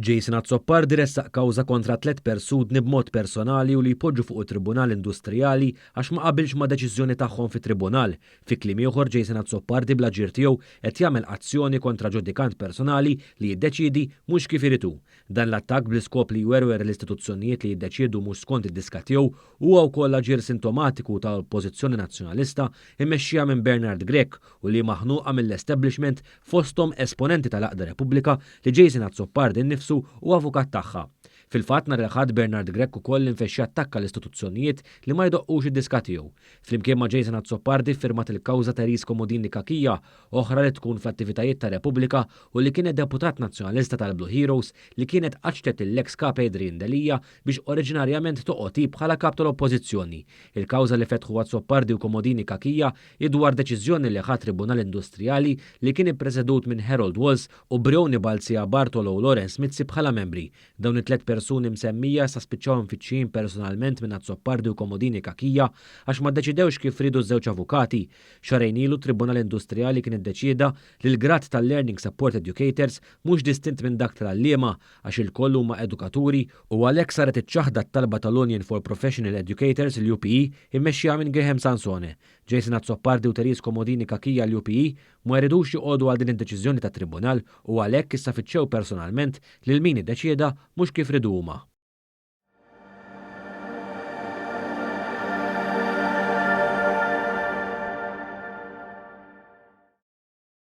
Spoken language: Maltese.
Jason Azzopardi ressaq kawża kontra 3 persuni b'mod personali u li jpoġġu fuq it-Tribunal Industrijali għax ma qabilx ma' deċiżjoni tagħhom fit-Tribunal. Fi kliem ieħor Jason Azzopardi bl-aġir tiegħu qed jagħmel azzjoni kontra ġudikant personali li jiddeċiedi mhux kif iridu. Dan l-attakk bl-iskop li jwerwer l-istituzzjonijiet li jiddeċiedu mhux skont id-diska tiegħu huwa wkoll aġir sintomatiku tal-Oppożizzjoni Nazzjonalista immexxija minn Bernard Grech u li maħnuqa mill-establishment fosthom esponenti tal-Aqda Repubblika li Jason Azzopardi nnifsu u avukat tagħha. Fil-fatt nhar il-Ħadd Bernard Grech ukoll infexxi attakka l-istituzzjonijiet li ma jdoqqux id-diska tiegħu. Flimkien ma' Jason Azzopardi firmat il-kawża Teris Komodini Kakija, oħra li tkun fl-attivitajiet ta' Repubblika u li kienet deputat nazzjonalista tal-Blue Heroes li kienet qaċtet il-ex kap Adrian Delija biex oriġinarjament toqgħod bħala kap tal-Oppożizzjoni. Il-kawża li fetħu Azzopardi u Komodini Kakija dwar deċiżjoni li ħadd Tribunal Industrijali li kien ippreżedut minn Harold Walls u Bruni Balzia Bartolo u Lawrence Mizzi bħala membri. Dawn it-tliet persuni msemmija sa spiċċaw mfittxin personalment minn Azzopardi u Komodini Kakija għax ma ddeċidewx kif ridu ż-żewġ avukati. Xarejn ilu Tribunal Industrijali kien iddeċieda li l-grad tal-Learning Support Educators mhux distint minn dak tal-għalliema għax il-koll huma edukaturi u għalhekk saret iċċaħda t-talba tal-Union for Professional Educators l-UPE immexxija minn Graham Sansone. Jason Azzopardi u Teris Komodini Kakija l-UPE ma jridux joqogħdu għal din id-deċiżjoni tat-Tribunal u għalhekk issa fitxew personalment lil min iddeċieda mhux kif ridu huma.